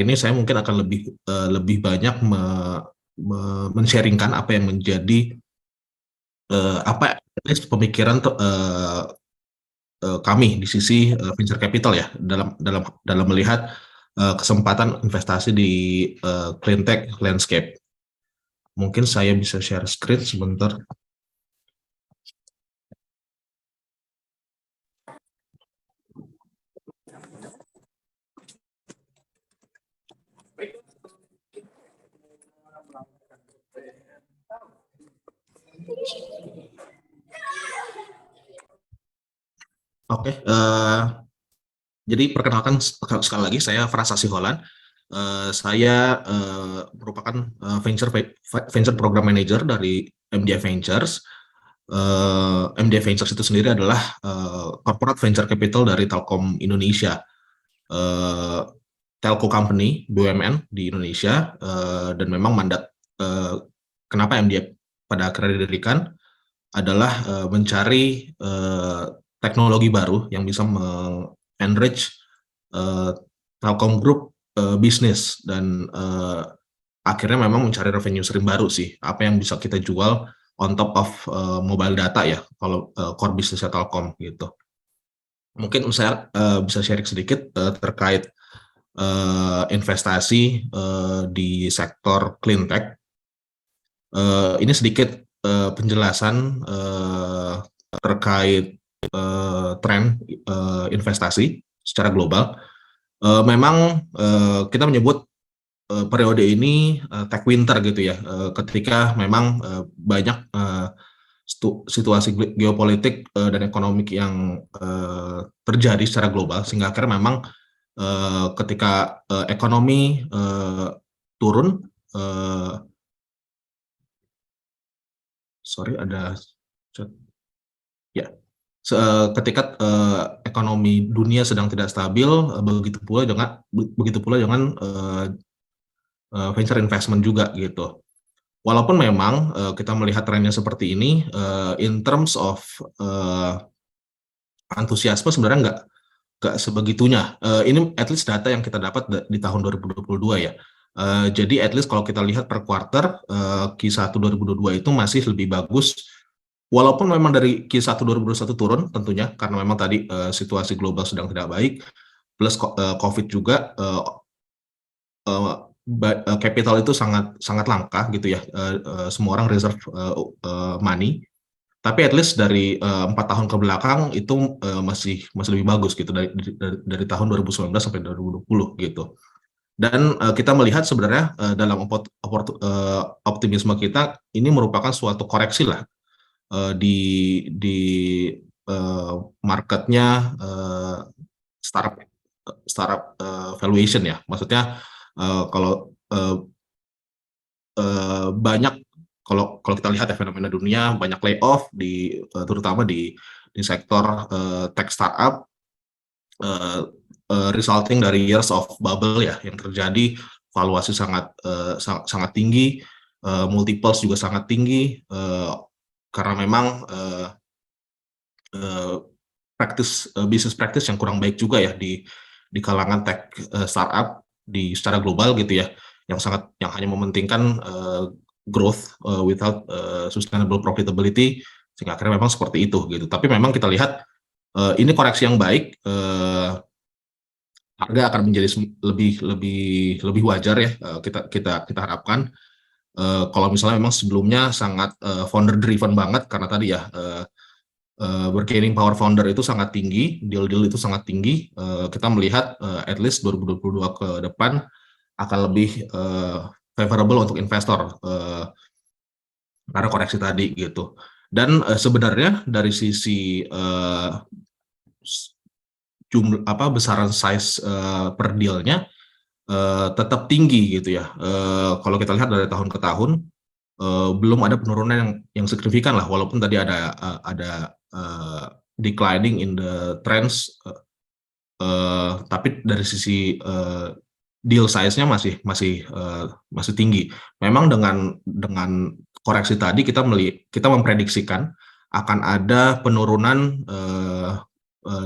ini saya mungkin akan lebih banyak men-sharingkan apa yang menjadi apa pemikiran kami di sisi venture capital ya dalam melihat kesempatan investasi di clean tech landscape. Mungkin saya bisa share screen sebentar. Oke, jadi perkenalkan sekali lagi, saya Frans Asiholan. Saya merupakan venture program manager dari MDI Ventures. MDI Ventures itu sendiri adalah corporate venture capital dari Telkom Indonesia, telco company BUMN di Indonesia, dan memang mandat kenapa MDI pada akhirnya didirikan adalah mencari teknologi baru yang bisa enrich Telkom Group bisnis, dan akhirnya memang mencari revenue stream baru sih, apa yang bisa kita jual on top of mobile data ya, kalau core bisnisnya Telkom gitu. Mungkin saya bisa sharing sedikit terkait investasi di sektor clean tech. Ini sedikit penjelasan terkait tren investasi secara global. Memang kita menyebut periode ini tech winter gitu ya, ketika memang banyak situasi geopolitik dan ekonomik yang terjadi secara global, sehingga akhirnya memang ketika ekonomi turun, ketika ekonomi dunia sedang tidak stabil, begitu pula dengan venture investment juga gitu. Walaupun memang kita melihat trennya seperti ini, in terms of antusiasme sebenarnya nggak sebegitunya. Ini at least data yang kita dapat di tahun 2022 ya. Jadi at least kalau kita lihat per quarter, Q1 2022 itu masih lebih bagus. Walaupun memang dari Q1 2021 turun tentunya, karena memang tadi situasi global sedang tidak baik, plus COVID juga, capital itu sangat langka gitu ya, semua orang reserve money. Tapi at least dari 4 tahun ke belakang itu masih lebih bagus gitu, dari tahun 2019 sampai 2020 gitu. Dan kita melihat sebenarnya dalam optimisme kita, ini merupakan suatu koreksi lah di marketnya startup valuation ya. Maksudnya kalau banyak, kalau kita lihat ya, fenomena dunia, banyak layoff terutama di sektor tech startup, resulting dari years of bubble ya yang terjadi, valuasi sangat tinggi, multiples juga sangat tinggi, karena memang business practice yang kurang baik juga ya di kalangan tech startup secara global gitu ya, yang hanya mementingkan growth without sustainable profitability, sehingga akhirnya memang seperti itu gitu. Tapi memang kita lihat ini koreksi yang baik, harga akan menjadi lebih wajar ya, kita harapkan. Kalau misalnya memang sebelumnya sangat founder driven banget, karena tadi ya bargaining power founder itu sangat tinggi, deal itu sangat tinggi, kita melihat at least 2022 ke depan akan lebih favorable untuk investor karena koreksi tadi gitu. Dan sebenarnya dari sisi besaran size per dealnya tetap tinggi gitu ya. Kalau kita lihat dari tahun ke tahun, belum ada penurunan yang signifikan lah, walaupun tadi ada declining in the trends, tapi dari sisi deal size-nya masih tinggi. Memang dengan koreksi tadi kita memprediksikan akan ada penurunan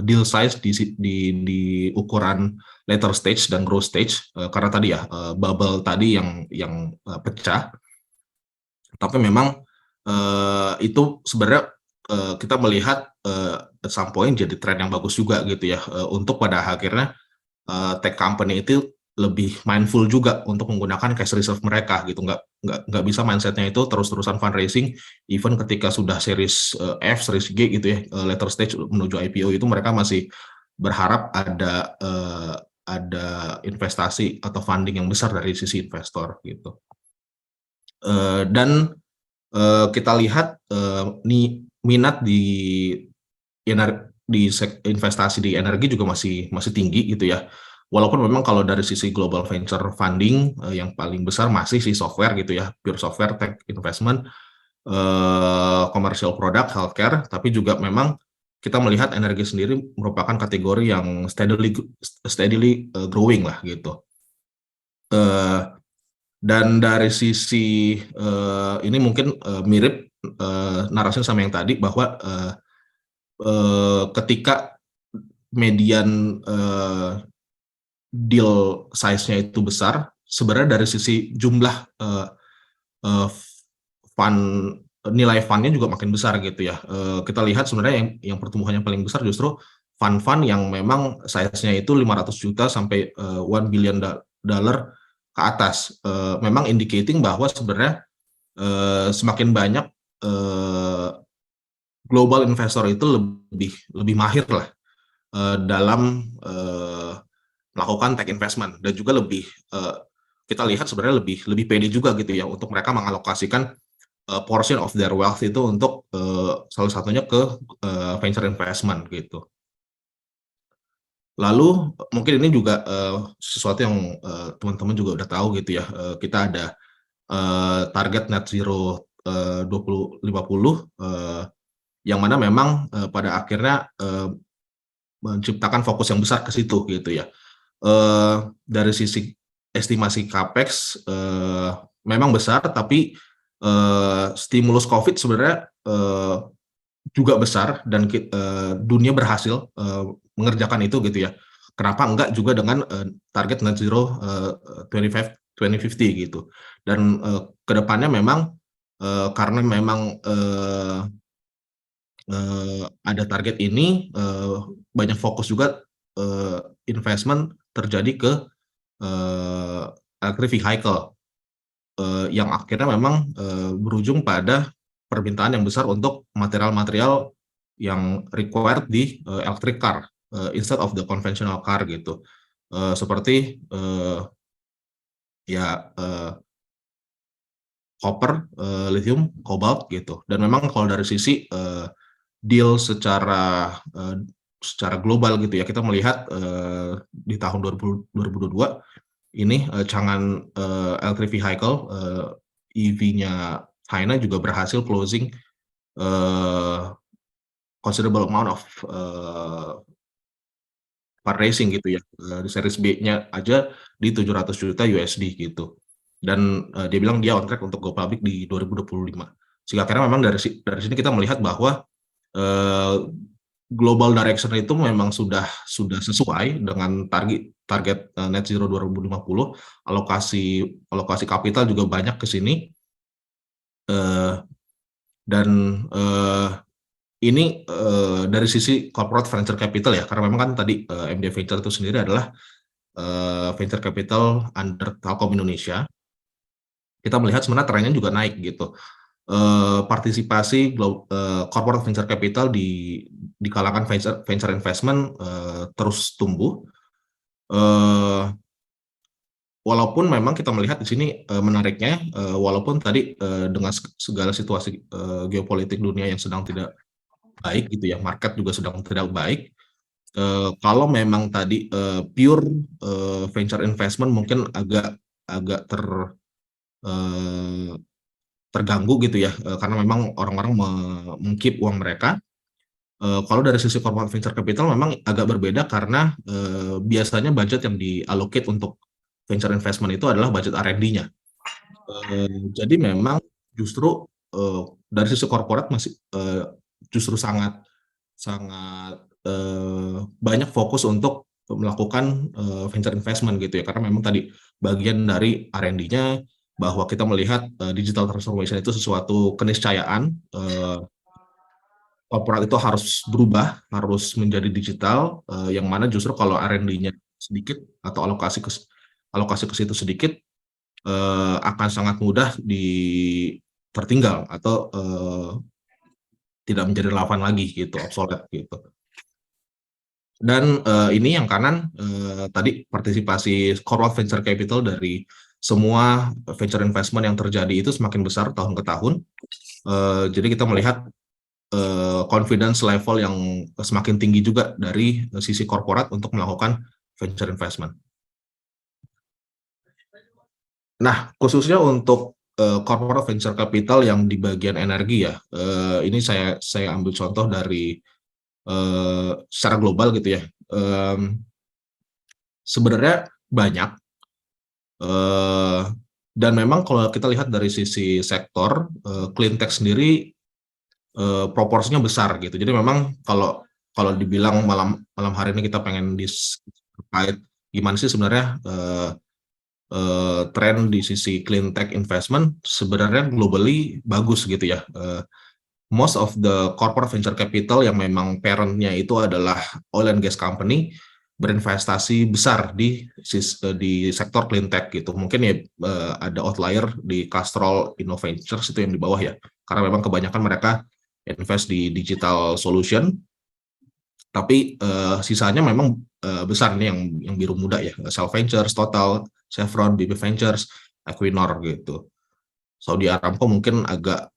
deal size di ukuran later stage dan growth stage, karena tadi ya bubble tadi yang pecah. Tapi memang itu sebenarnya kita melihat at some point jadi tren yang bagus juga gitu ya, untuk pada akhirnya tech company itu lebih mindful juga untuk menggunakan cash reserve mereka gitu, nggak bisa mindsetnya itu terus-terusan fundraising, even ketika sudah series F, series G gitu ya, later stage menuju IPO itu mereka masih berharap ada investasi atau funding yang besar dari sisi investor gitu. Dan kita lihat minat di investasi di energi juga masih tinggi gitu ya. Walaupun memang kalau dari sisi global venture funding yang paling besar masih si software gitu ya, pure software, tech investment, commercial product, healthcare, tapi juga memang kita melihat energi sendiri merupakan kategori yang steadily growing lah gitu. Dan dari sisi ini mungkin mirip narasinya sama yang tadi, bahwa ketika median deal size-nya itu besar, sebenarnya dari sisi jumlah fund, nilai fund-nya juga makin besar gitu ya. Kita lihat sebenarnya yang pertumbuhannya paling besar justru fund-fund yang memang size-nya itu 500 juta sampai $1 billion ke atas. Memang indicating bahwa sebenarnya semakin banyak global investor itu lebih mahir lah dalam melakukan tech investment, dan juga lebih kita lihat sebenarnya lebih pede juga gitu ya untuk mereka mengalokasikan portion of their wealth itu untuk salah satunya ke venture investment gitu. Lalu mungkin ini juga sesuatu yang teman-teman juga udah tahu gitu ya, kita ada target net zero 2050, yang mana memang pada akhirnya menciptakan fokus yang besar ke situ gitu ya. Dari sisi estimasi capex memang besar, tapi stimulus COVID sebenarnya juga besar, dan dunia berhasil mengerjakan itu gitu ya. Kenapa enggak juga dengan target net zero 2050 gitu. Dan kedepannya memang karena memang ada target ini, banyak fokus juga investment terjadi ke electric vehicle, yang akhirnya memang berujung pada permintaan yang besar untuk material-material yang required di electric car instead of the conventional car gitu, seperti ya copper, lithium, cobalt gitu. Dan memang kalau dari sisi deal secara global gitu ya, kita melihat di tahun 2022 ini cangan electric vehicle EV-nya China juga berhasil closing considerable amount of fundraising gitu ya, di series B-nya aja di $700 juta gitu. Dan dia bilang dia on track untuk go public di 2025. Sehingga akhirnya memang dari sini kita melihat bahwa global direction itu memang sudah sesuai dengan target net zero 2050, alokasi kapital juga banyak ke sini, dan ini dari sisi corporate venture capital ya, karena memang kan tadi MD Venture itu sendiri adalah venture capital under Telkom Indonesia. Kita melihat sebenarnya trennya juga naik gitu. Partisipasi corporate venture capital di kalangan venture investment terus tumbuh. Walaupun memang kita melihat di sini menariknya, walaupun tadi dengan segala situasi geopolitik dunia yang sedang tidak baik gitu ya, market juga sedang tidak baik. Kalau memang tadi pure venture investment mungkin agak terganggu gitu ya, karena memang orang-orang meng-keep uang mereka. Kalau dari sisi corporate venture capital memang agak berbeda, karena biasanya budget yang diallocate untuk venture investment itu adalah budget R&D-nya. Jadi memang justru dari sisi corporate masih justru sangat banyak fokus untuk melakukan venture investment gitu ya, karena memang tadi bagian dari R&D-nya bahwa kita melihat digital transformation itu sesuatu keniscayaan, korporat itu harus berubah, harus menjadi digital, yang mana justru kalau R&D-nya sedikit atau alokasi ke situ sedikit, akan sangat mudah tertinggal atau tidak menjadi relevan lagi gitu, obsolete gitu. Dan ini yang kanan tadi partisipasi corporate venture capital dari semua venture investment yang terjadi itu semakin besar tahun ke tahun. Jadi kita melihat confidence level yang semakin tinggi juga dari sisi korporat untuk melakukan venture investment. Nah, khususnya untuk corporate venture capital yang di bagian energi ya, ini saya ambil contoh dari secara global gitu ya. Sebenarnya banyak, dan memang kalau kita lihat dari sisi sektor, clean tech sendiri proporsinya besar gitu. Jadi memang kalau dibilang malam hari ini kita pengen terkait gimana sih sebenarnya tren di sisi clean tech investment, sebenarnya globally bagus gitu ya. Most of the corporate venture capital yang memang parent-nya itu adalah oil and gas company berinvestasi besar di sektor clean tech gitu. Mungkin ya ada outlier di Castrol Innoventures itu yang di bawah ya, karena memang kebanyakan mereka invest di digital solution, tapi sisanya memang besar nih yang biru muda ya, Shell Ventures, Total, Chevron, BP Ventures, Equinor gitu. Saudi Aramco mungkin agak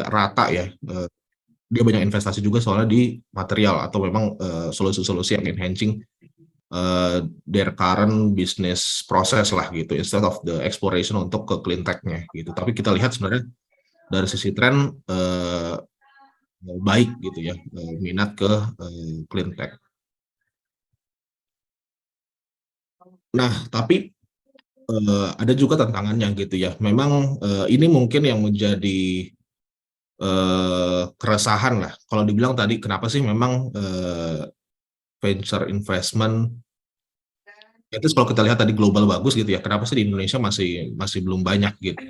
rata ya. Dia banyak investasi juga soalnya di material atau memang solusi-solusi yang enhancing their current business process lah gitu, instead of the exploration untuk ke clean tech-nya gitu. Tapi kita lihat sebenarnya dari sisi tren baik gitu ya, minat ke clean tech. Nah, tapi ada juga tantangannya gitu ya. Memang ini mungkin yang menjadi keresahan lah. Kalau dibilang tadi kenapa sih memang venture investment itu kalau kita lihat tadi global bagus gitu ya, kenapa sih di Indonesia masih belum banyak gitu.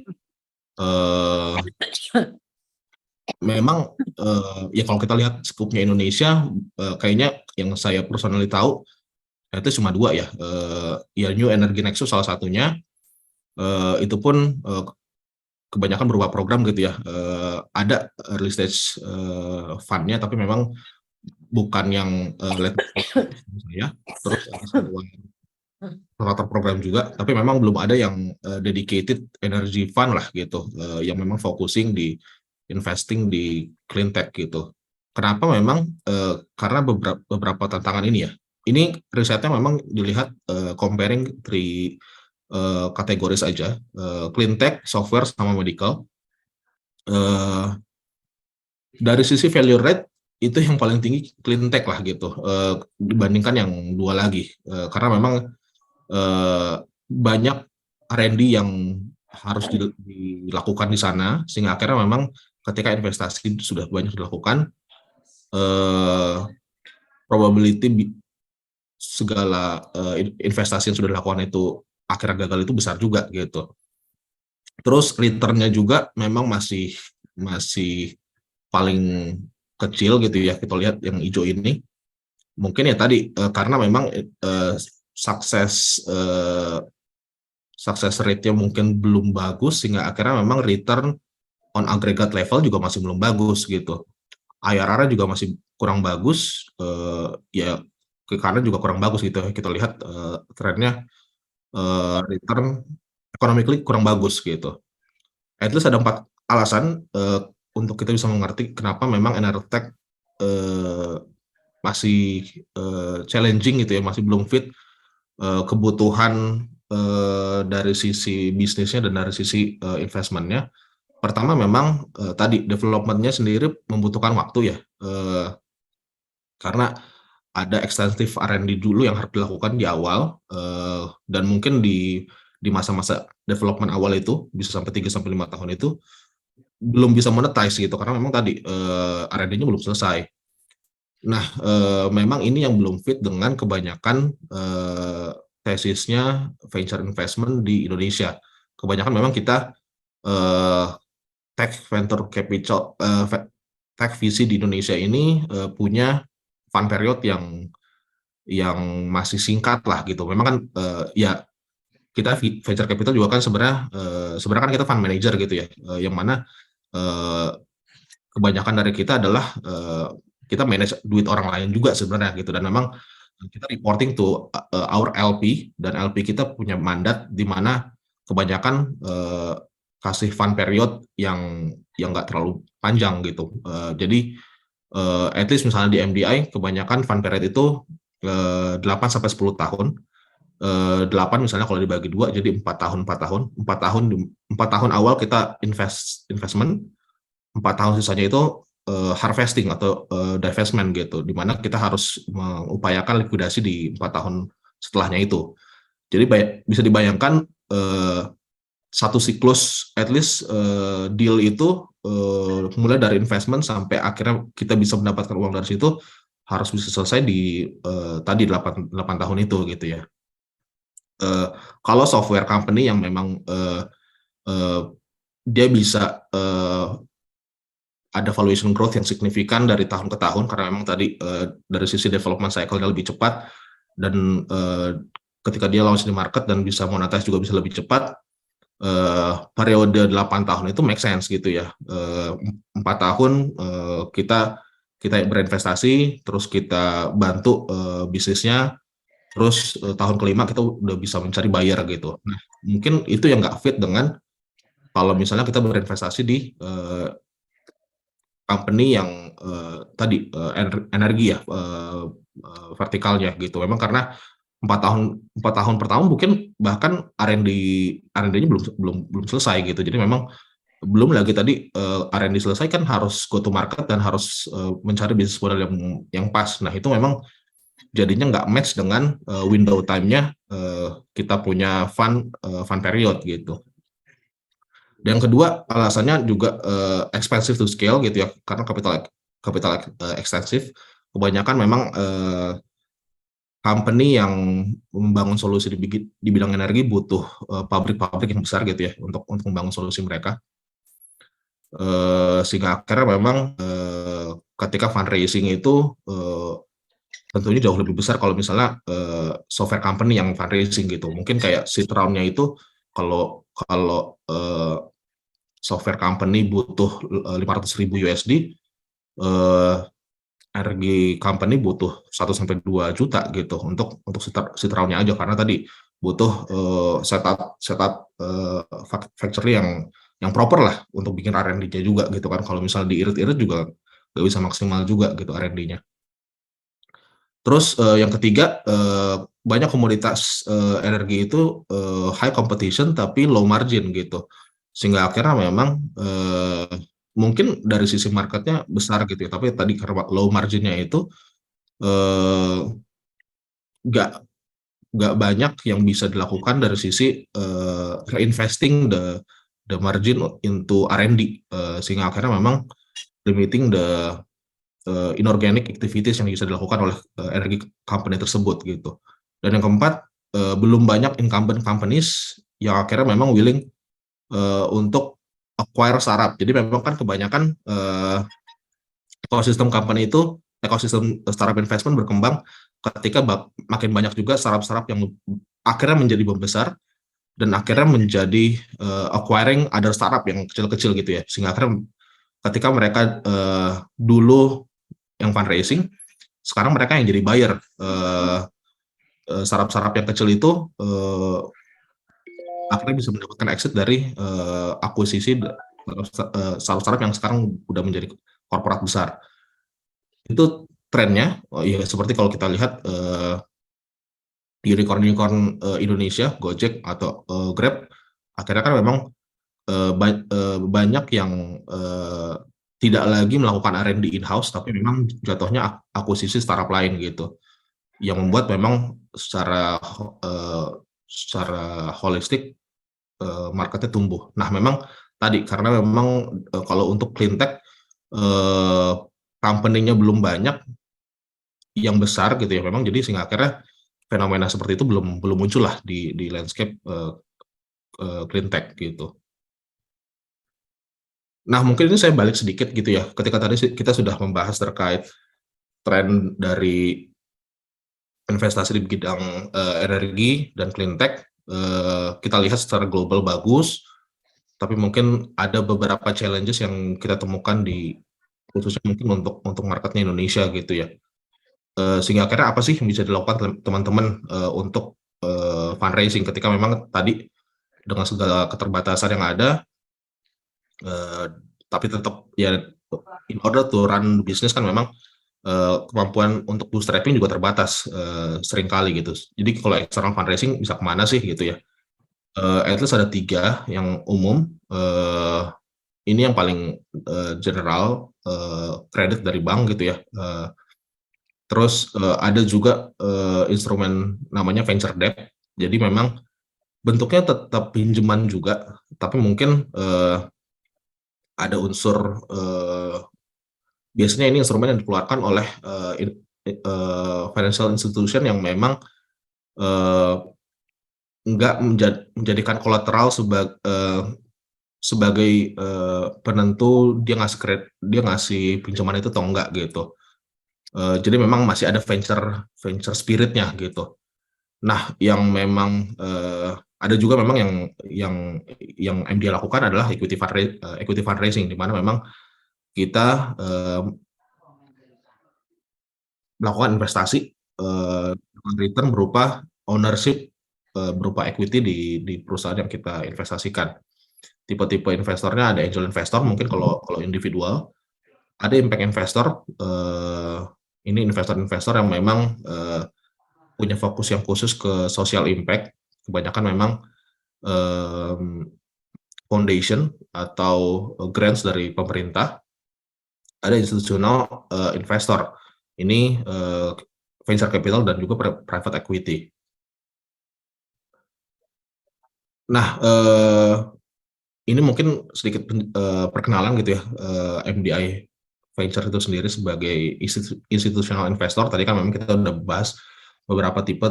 Memang ya kalau kita lihat skupnya Indonesia, kayaknya yang saya personally tahu itu cuma dua ya, ya New Energy Nexus salah satunya, itu pun kebanyakan berupa program gitu ya, ada early stage fund-nya, tapi memang bukan yang ya, terus program juga, tapi memang belum ada yang dedicated energy fund lah gitu, yang memang focusing di investing di clean tech gitu. Kenapa memang karena beberapa tantangan ini ya. Ini risetnya memang dilihat comparing three kategoris aja, clean tech, software, sama medical. Dari sisi value rate itu yang paling tinggi clean tech lah gitu, dibandingkan yang dua lagi, karena memang banyak R&D yang harus dilakukan di sana, sehingga akhirnya memang ketika investasi sudah banyak dilakukan, probability segala investasi yang sudah dilakukan itu akhirnya gagal itu besar juga gitu. Terus return-nya juga memang masih paling kecil gitu ya, kita lihat yang hijau ini. Mungkin ya tadi karena memang success rate-nya mungkin belum bagus, sehingga akhirnya memang return on aggregate level juga masih belum bagus gitu. IRR-nya juga masih kurang bagus, ya karena juga kurang bagus gitu. Kita lihat trennya return economically kurang bagus gitu. At least ada 4 alasan untuk kita bisa mengerti kenapa memang Enertech masih challenging gitu ya, masih belum fit kebutuhan dari sisi bisnisnya dan dari sisi investmentnya. Pertama memang tadi development-nya sendiri membutuhkan waktu ya, karena ada ekstensif R&D dulu yang harus dilakukan di awal, dan mungkin di masa-masa development awal itu bisa sampai 3-5 tahun itu belum bisa monetize gitu, karena memang tadi R&D-nya belum selesai. Nah, memang ini yang belum fit dengan kebanyakan tesisnya venture investment di Indonesia. Kebanyakan memang kita eh, tech venture capital, tech VC di Indonesia ini punya fund period yang masih singkat lah gitu. Memang kan ya kita venture capital juga kan sebenarnya kan kita fund manager gitu ya, yang mana eh, kebanyakan dari kita adalah kita manage duit orang lain juga sebenarnya gitu, dan memang kita reporting to our LP, dan LP kita punya mandat di mana kebanyakan kasih fund period yang nggak terlalu panjang gitu. Jadi at least misalnya di MDI kebanyakan fund period itu 8 sampai 10 tahun. 8 misalnya kalau dibagi dua jadi 4 tahun awal kita investment, 4 tahun sisanya itu harvesting atau divestment gitu, di mana kita harus mengupayakan likuidasi di 4 tahun setelahnya itu. Jadi bisa dibayangkan satu siklus at least deal itu mulai dari investment sampai akhirnya kita bisa mendapatkan uang dari situ harus bisa selesai di tadi 8 tahun itu gitu ya. Kalau software company yang memang dia bisa ada valuation growth yang signifikan dari tahun ke tahun, karena memang tadi dari sisi development cycle-nya lebih cepat, dan ketika dia launch di market dan bisa monetize juga bisa lebih cepat, periode 8 tahun itu make sense gitu ya. 4 tahun kita berinvestasi, terus kita bantu bisnisnya, terus tahun kelima kita udah bisa mencari buyer gitu. Nah, mungkin itu yang nggak fit dengan kalau misalnya kita berinvestasi di company yang tadi energi ya, vertikalnya gitu. Memang karena 4 tahun pertama mungkin bahkan R&D-nya belum selesai gitu. Jadi memang belum lagi tadi R&D selesai kan harus go to market dan harus mencari bisnis model yang pas. Nah, itu memang jadinya nggak match dengan window time-nya kita punya fund period gitu. Dan yang kedua alasannya juga expensive to scale gitu ya, karena capital extensive. Kebanyakan memang company yang membangun solusi di bidang energi butuh pabrik-pabrik yang besar gitu ya untuk membangun solusi mereka. Sehingga akhirnya memang ketika fundraising itu tentunya jauh lebih besar kalau misalnya software company yang fundraising gitu. Mungkin kayak seed round-nya itu kalau software company butuh 500.000 USD, energi company butuh 1 sampai 2 juta gitu untuk seed round-nya aja, karena tadi butuh setup factory yang proper lah untuk bikin R&D-nya juga gitu kan. Kalau misalnya diirit-irit juga nggak bisa maksimal juga gitu R&D-nya. Terus yang ketiga, banyak komoditas energi itu high competition tapi low margin gitu. Sehingga akhirnya memang mungkin dari sisi marketnya besar gitu ya, tapi tadi karena low marginnya itu nggak banyak yang bisa dilakukan dari sisi reinvesting the margin into R&D, sehingga akhirnya memang limiting the inorganic activities yang bisa dilakukan oleh energi company tersebut gitu. Dan yang keempat, belum banyak incumbent companies yang akhirnya memang willing untuk acquire startup. Jadi memang kan kebanyakan ekosistem startup investment berkembang ketika makin banyak juga startup-startup yang akhirnya menjadi membesar dan akhirnya menjadi acquiring other startup yang kecil-kecil gitu ya. Sehingga akhirnya ketika mereka dulu yang fundraising, sekarang mereka yang jadi buyer. Startup-startup yang kecil itu akhirnya bisa mendapatkan exit dari akuisisi startup-startup yang sekarang udah menjadi korporat besar. Itu trennya. Ya seperti kalau kita lihat unicorn Indonesia, Gojek atau Grab, akhirnya kan memang banyak yang tidak lagi melakukan R&D in-house, tapi memang jatuhnya akuisisi startup lain gitu, yang membuat memang secara holistik marketnya tumbuh. Nah, memang tadi karena memang kalau untuk cleantech company-nya belum banyak, yang besar gitu ya memang, jadi sehingga akhirnya fenomena seperti itu belum belum muncul lah di landscape, clean tech gitu. Nah, mungkin ini saya balik sedikit gitu ya, ketika tadi kita sudah membahas terkait tren dari investasi di bidang, energi dan clean tech, kita lihat secara global bagus, tapi mungkin ada beberapa challenges yang kita temukan khususnya mungkin untuk marketnya Indonesia gitu ya. Sehingga akhirnya apa sih yang bisa dilakukan teman-teman, untuk, fundraising ketika memang tadi dengan segala keterbatasan yang ada, eee, tapi tetap ya in order to run bisnis kan memang, kemampuan untuk bootstrapping juga terbatas, seringkali gitu. Jadi kalau external fundraising bisa kemana sih gitu ya. At least ada 3 yang umum, ini yang paling, general, kredit dari bank gitu ya, terus, ada juga, instrumen namanya venture debt. Jadi memang bentuknya tetap pinjaman juga, tapi mungkin, ada unsur, biasanya ini instrumen yang dikeluarkan oleh, financial institution yang memang, eee, nggak menjadikan kolateral sebagai, penentu dia ngasih pinjaman itu atau enggak gitu. Jadi memang masih ada venture venture spirit-nya gitu. Nah, yang memang, ada juga memang yang MD lakukan adalah equity fundraising, di mana memang kita, melakukan investasi, dengan return berupa ownership, berupa equity di perusahaan yang kita investasikan. Tipe-tipe investornya ada angel investor mungkin kalau kalau individual, ada impact investor, ini investor-investor yang memang, punya fokus yang khusus ke social impact, kebanyakan memang, mmm, foundation atau, grants dari pemerintah, ada institutional, investor. Ini, venture capital dan juga private equity. Nah, ini mungkin sedikit perkenalan gitu ya, MDI Venture itu sendiri sebagai institutional investor. Tadi kan memang kita udah bahas beberapa tipe,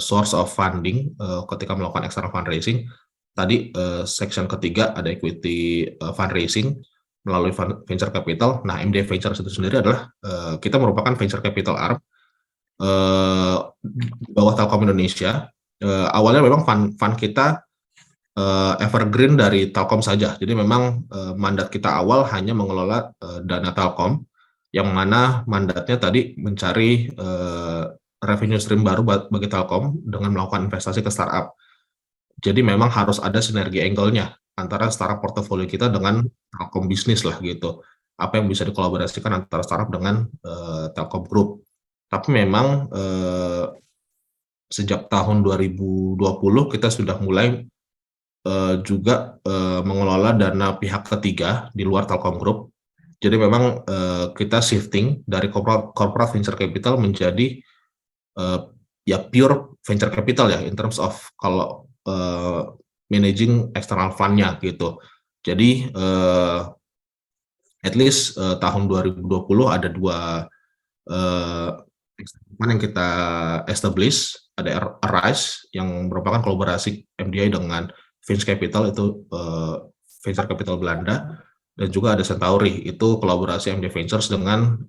source of funding, ketika melakukan external fundraising. Tadi, section ketiga ada equity, fundraising melalui venture capital. Nah, MDI Ventures itu sendiri adalah, kita merupakan venture capital arm, di bawah Telkom Indonesia. Awalnya memang fund kita, evergreen dari Telkom saja. Jadi memang, mandat kita awal hanya mengelola, dana Telkom, yang mana mandatnya tadi mencari, revenue stream baru bagi Telkom dengan melakukan investasi ke startup. Jadi memang harus ada sinergi angle-nya antara startup portofolio kita dengan Telkom bisnis lah gitu. Apa yang bisa dikolaborasikan antara startup dengan, Telkom Group. Tapi memang, sejak tahun 2020 kita sudah mulai, juga, mengelola dana pihak ketiga di luar Telkom Group. Jadi memang, kita shifting dari corporate venture capital menjadi, ya pure venture capital ya in terms of kalau, managing external fund-nya gitu. Jadi, at least, tahun 2020 ada 2, eee, external fund yang kita establish, ada Arise yang merupakan kolaborasi MDI dengan Vince Capital itu, venture capital Belanda, dan juga ada Centauri, itu kolaborasi MD Ventures dengan,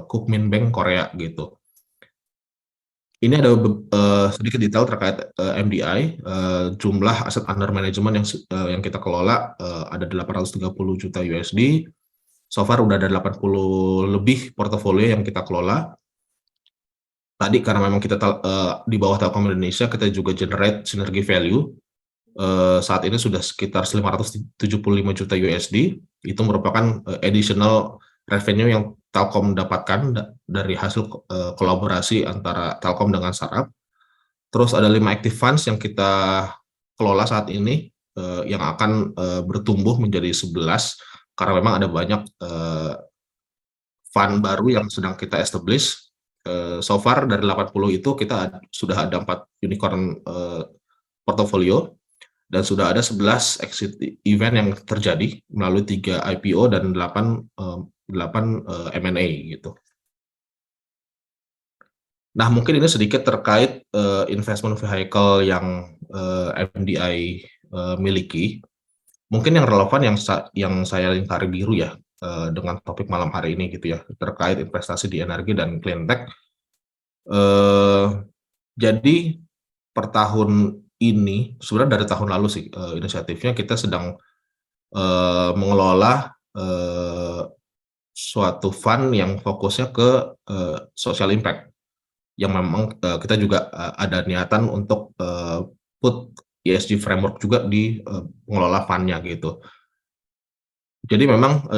Kookmin Bank Korea gitu. Ini ada sedikit detail terkait, MDI, jumlah aset under management yang kita kelola, ada $830 juta. So far udah ada 80 lebih portofolio yang kita kelola. Tadi karena memang kita di bawah Telkom Indonesia, kita juga generate synergy value. Saat ini sudah sekitar $575 juta. Itu merupakan, additional revenue yang Telkom dapatkan dari hasil, kolaborasi antara Telkom dengan startup. Terus ada 5 active funds yang kita kelola saat ini, yang akan, bertumbuh menjadi 11 karena memang ada banyak, fund baru yang sedang kita establish. So far dari 80 itu kita sudah ada 4 unicorn, portofolio, dan sudah ada 11 exit event yang terjadi melalui 3 IPO dan 8 M&A gitu. Nah, mungkin ini sedikit terkait, investment vehicle yang, MDI, miliki. Mungkin yang relevan yang saya lingkari biru ya, dengan topik malam hari ini gitu ya, terkait investasi di energi dan clean tech. Eee, jadi per tahun ini, sebenarnya dari tahun lalu sih, inisiatifnya kita sedang, mengelola, suatu fund yang fokusnya ke, social impact, yang memang, kita juga, ada niatan untuk, put ESG framework juga di, pengelola fund-nya gitu. Jadi memang,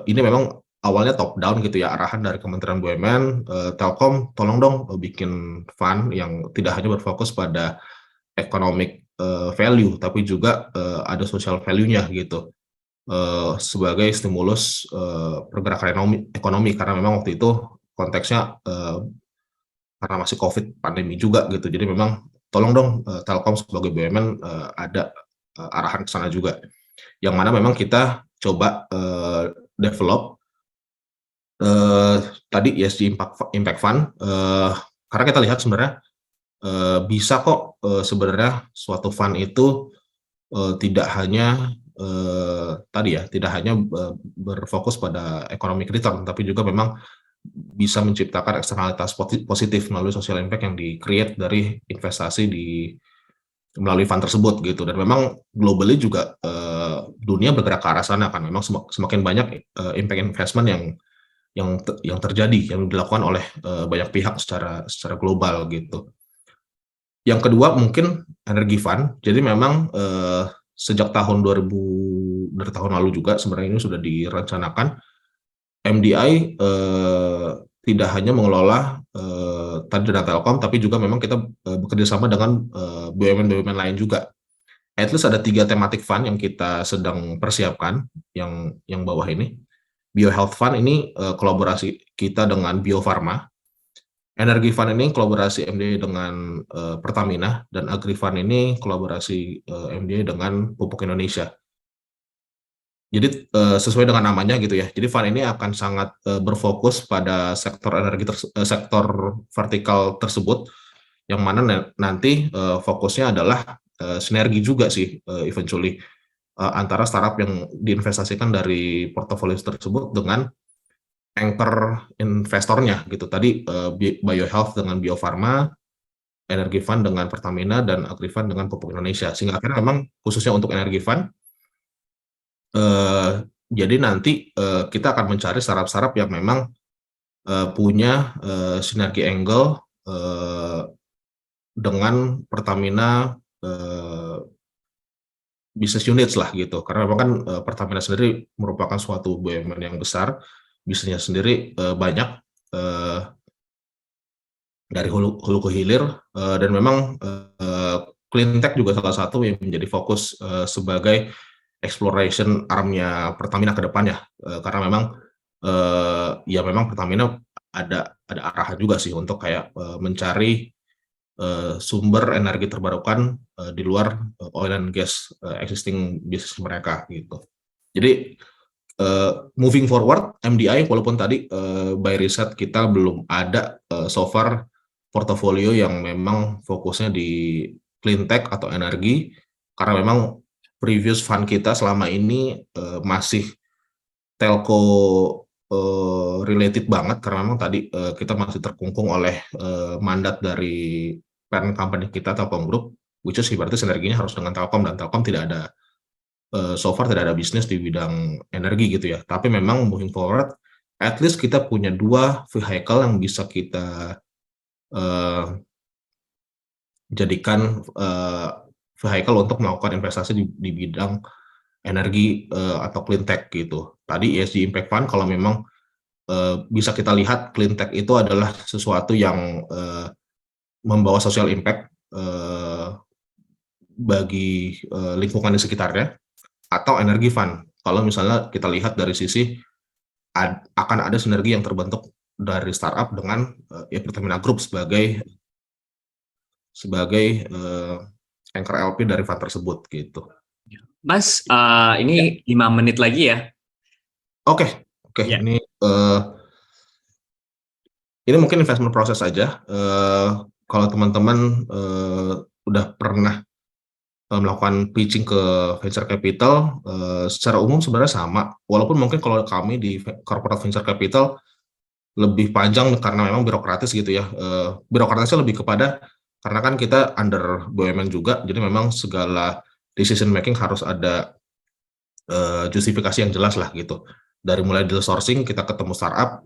ini memang awalnya top down gitu ya, arahan dari Kementerian BUMN, "Telkom tolong dong, bikin fund yang tidak hanya berfokus pada economic, value, tapi juga, ada social value-nya," gitu, sebagai stimulus, pergerakan ekonomi karena memang waktu itu konteksnya, karena masih Covid, pandemi juga gitu. Jadi memang tolong dong, Telkom sebagai BUMN, ada, arahan ke sana juga. Yang mana memang kita coba, develop, eee, tadi ESG Impact Fund, karena kita lihat sebenarnya, bisa kok, sebenarnya suatu fund itu, tidak hanya, tadi ya, tidak hanya, berfokus pada economic return, tapi juga memang bisa menciptakan eksternalitas positif melalui social impact yang di-create dari investasi melalui fund tersebut gitu. Dan memang globally juga, dunia bergerak ke arah sana kan, memang semakin banyak, impact investment yang terjadi, yang dilakukan oleh, banyak pihak secara secara global gitu. Yang kedua mungkin energi fund. Jadi memang, sejak tahun 2000, dari tahun lalu juga sebenarnya ini sudah direncanakan, MDI, tidak hanya mengelola, tadi dana Telkom, tapi juga memang kita, bekerja sama dengan, BUMN-BUMN lain juga. At least ada 3 thematic fund yang kita sedang persiapkan, yang bawah ini. BioHealth Fund ini, kolaborasi kita dengan Bio Farma. Energi Fund ini kolaborasi MDI dengan, Pertamina, dan Agri Fund ini kolaborasi, MDI dengan Pupuk Indonesia. Jadi, sesuai dengan namanya gitu ya, jadi fund ini akan sangat, berfokus pada sektor sektor vertikal tersebut, yang mana nanti, fokusnya adalah, sinergi juga sih, eventually, antara startup yang diinvestasikan dari portofolio tersebut dengan anchor investornya gitu. Tadi, BioHealth dengan Bio Farma, Energi Fund dengan Pertamina, dan Agri Fund dengan Pupuk Indonesia. Sehingga akhirnya memang khususnya untuk Energi Fund, jadi nanti, kita akan mencari startup-startup yang memang, punya, sinergi angle, dengan Pertamina, business units lah gitu. Karena memang kan, Pertamina sendiri merupakan suatu BUMN yang besar, bisnisnya sendiri, banyak, eee, dari hulu ke hilir, dan memang, clean tech juga salah satu yang menjadi fokus, sebagai exploration arm-nya Pertamina ke depannya. Karena memang, ya memang Pertamina ada arahan juga sih untuk kayak, mencari, sumber energi terbarukan, di luar, oil and gas, existing bisnis mereka gitu. Jadi, moving forward MDI walaupun tadi, by riset kita belum ada, so far portofolio yang memang fokusnya di clean tech atau energi, karena memang previous fund kita selama ini, masih telco, related banget karena memang tadi, kita masih terkungkung oleh, mandat dari parent company kita Telkom Group, which is berarti sinerginya harus dengan Telkom, dan Telkom tidak ada, so far tidak ada bisnis di bidang energi gitu ya. Tapi memang moving forward, at least kita punya 2 vehicle yang bisa kita, eee, jadikan, vehicle untuk melakukan investasi di bidang energi, atau clean tech gitu. Tadi ESG Impact Fund kalau memang, bisa kita lihat clean tech itu adalah sesuatu yang, membawa social impact, bagi, lingkungan di sekitarnya, atau energi fund. Kalau misalnya kita lihat dari sisi akan ada sinergi yang terbentuk dari startup dengan, ya Pertamina Group sebagai, anchor LP dari fund tersebut gitu. Mas, Ya. ini 5 menit lagi ya. Oke, oke, Ya. ini, Ini mungkin investment proses aja, kalau teman-teman, udah pernah, melakukan pitching ke venture capital, secara umum sebenarnya sama, walaupun mungkin kalau kami di corporate venture capital lebih panjang karena memang birokratis gitu ya, birokratisnya lebih kepada karena kan kita under BUMN juga, jadi memang segala decision making harus ada, justifikasi yang jelas lah gitu. Dari mulai deal sourcing kita ketemu startup,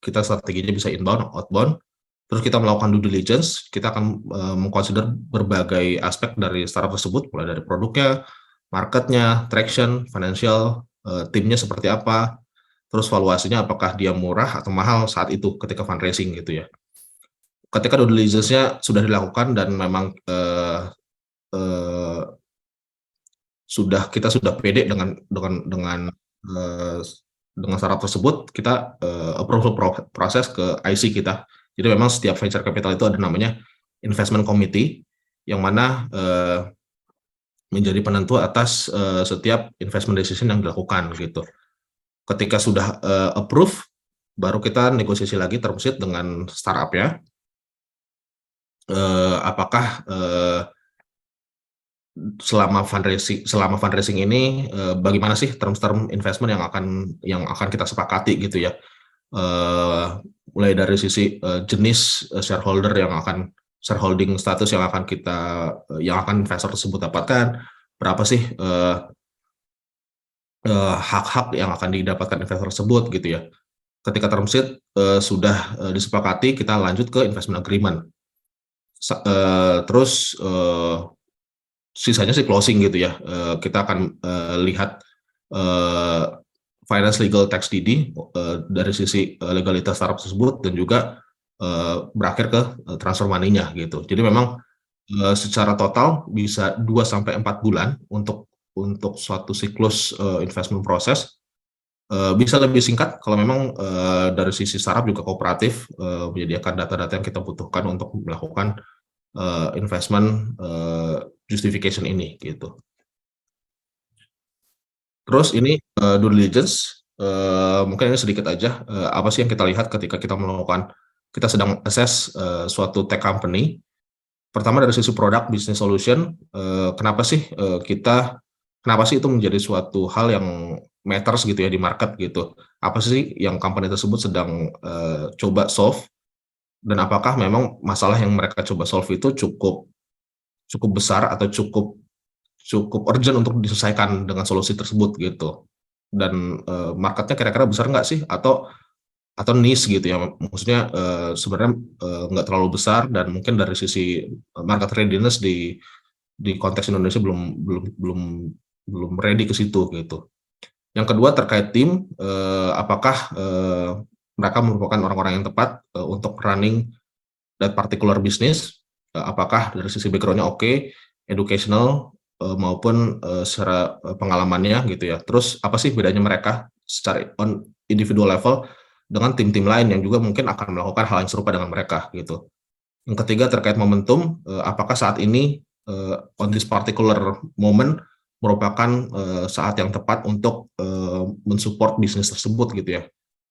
kita strateginya bisa inbound, outbound, terus kita melakukan due diligence, kita akan, meng-consider berbagai aspek dari startup tersebut, mulai dari produknya, marketnya, traction, financial, timnya seperti apa, terus valuasinya apakah dia murah atau mahal saat itu ketika fundraising gitu ya. Ketika due diligence-nya sudah dilakukan dan memang, eee, kita sudah pede eee, dengan startup tersebut, kita, approval proses ke IC kita. Jadi memang setiap venture capital itu ada namanya investment committee, yang mana, menjadi penentu atas, setiap investment decision yang dilakukan gitu. Ketika sudah, approve, baru kita negosiasi lagi term sheet dengan startup-nya, apakah, selama fundraising ini, bagaimana sih term investment yang akan kita sepakati gitu ya. Eee, Mulai dari sisi, jenis, shareholding status yang akan investor tersebut dapatkan, berapa sih, hak-hak yang akan didapatkan investor tersebut gitu ya. Ketika term sheet, sudah, disepakati, kita lanjut ke investment agreement. Terus, sisanya sih closing gitu ya, kita akan, lihat, eee, finance, legal, tax, DD, dari sisi, legalitas startup tersebut dan juga, berakhir ke, transfer money-nya gitu. Jadi memang, secara total bisa 2 sampai 4 bulan untuk suatu siklus, investment proses, bisa lebih singkat kalau memang, dari sisi startup juga kooperatif, menyediakan data-data yang kita butuhkan untuk melakukan, investment, justification ini gitu. Terus ini, due diligence, mungkin ini sedikit aja, apa sih yang kita lihat ketika kita sedang assess, suatu tech company. Pertama dari sisi produk, business solution, kenapa sih itu menjadi suatu hal yang matters gitu ya di market gitu. Apa sih yang company tersebut sedang, coba solve, dan apakah memang masalah yang mereka coba solve itu cukup cukup besar atau cukup cukup urgent untuk diselesaikan dengan solusi tersebut gitu. Dan, marketnya kira-kira besar nggak sih atau niche gitu ya, maksudnya, sebenarnya, nggak terlalu besar dan mungkin dari sisi, market readiness di konteks Indonesia belum belum belum belum ready ke situ gitu. Yang kedua terkait tim, apakah, mereka merupakan orang-orang yang tepat, untuk running that particular business, apakah dari sisi background-nya oke, educational, maupun, secara, pengalamannya gitu ya. Terus apa sih bedanya mereka secara on individual level dengan tim-tim lain yang juga mungkin akan melakukan hal yang serupa dengan mereka gitu. Yang ketiga terkait momentum, apakah saat ini, on this particular moment merupakan, saat yang tepat untuk, men-support bisnis tersebut gitu ya.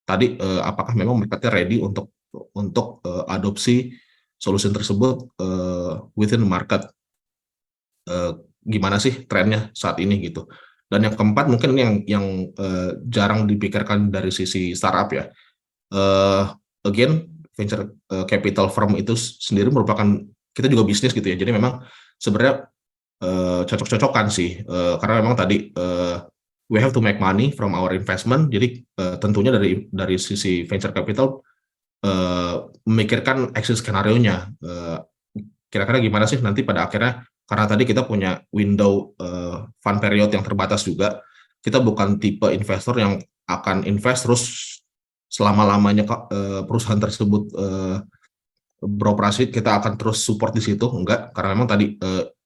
Tadi, apakah memang market-nya ready untuk, adopsi solution tersebut, within the market, eee, gimana sih trennya saat ini gitu. Dan yang keempat mungkin jarang dipikirkan dari sisi startup ya, eee, again venture, capital firm itu sendiri merupakan kita juga bisnis gitu ya. Jadi memang sebenarnya, cocok-cocokan sih, karena memang tadi, we have to make money from our investment. Jadi, tentunya dari sisi venture capital, memikirkan exit skenario-nya, kira-kira gimana sih nanti pada akhirnya, karena tadi kita punya window, fund period yang terbatas juga, kita bukan tipe investor yang akan invest terus selama-lamanya perusahaan tersebut, beroperasi kita akan terus support di situ, enggak, karena memang tadi,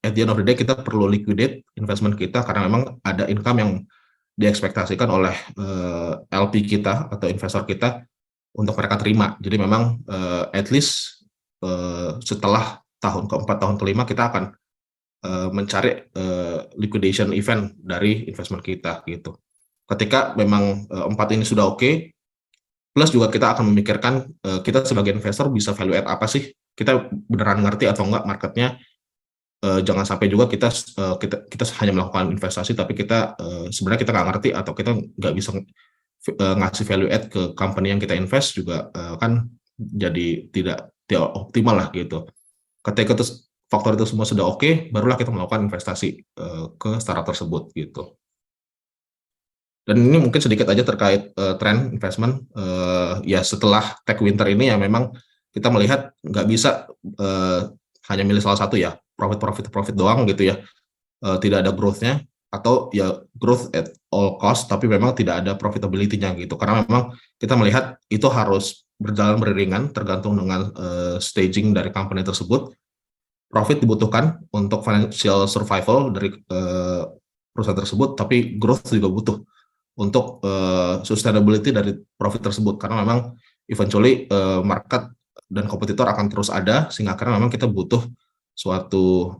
at the end of the day kita perlu liquidate investment kita karena memang ada income yang diekspektasikan oleh, LP kita atau investor kita untuk mereka terima. Jadi memang, at least, setelah tahun keempat, tahun kelima kita akan, mencari, liquidation event dari investment kita gitu. Ketika memang, 4 ini sudah oke, Plus juga kita akan memikirkan kita sebagai investor bisa value add apa sih? Kita beneran ngerti atau enggak marketnya? Jangan sampai juga kita hanya melakukan investasi tapi kita sebenarnya kita nggak ngerti atau kita nggak bisa ngasih value add ke company yang kita invest juga kan jadi tidak optimal lah gitu. Ketika faktor itu semua sudah oke, barulah kita melakukan investasi ke startup tersebut gitu. Dan ini mungkin sedikit aja terkait tren investment. Ya setelah tech winter ini ya memang kita melihat nggak bisa hanya milih salah satu ya, profit doang gitu ya. Tidak ada growth-nya atau ya growth at all cost tapi memang tidak ada profitability-nya gitu. Karena memang kita melihat itu harus berjalan beriringan tergantung dengan staging dari company tersebut. Profit dibutuhkan untuk financial survival dari perusahaan tersebut, tapi growth juga butuh untuk sustainability dari profit tersebut karena memang eventually market dan kompetitor akan terus ada sehingga karena memang kita butuh suatu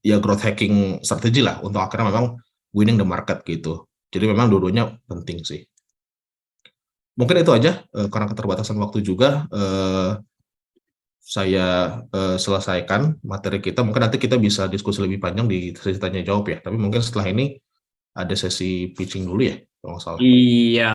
ya growth hacking strategi lah untuk akhirnya memang winning the market gitu. Jadi memang dua-duanya penting sih. Mungkin itu aja karena keterbatasan waktu juga saya selesaikan materi kita. Mungkin nanti kita bisa diskusi lebih panjang di sesi tanya jawab ya. Tapi mungkin setelah ini ada sesi pitching dulu ya, kalau nggak salah. Iya.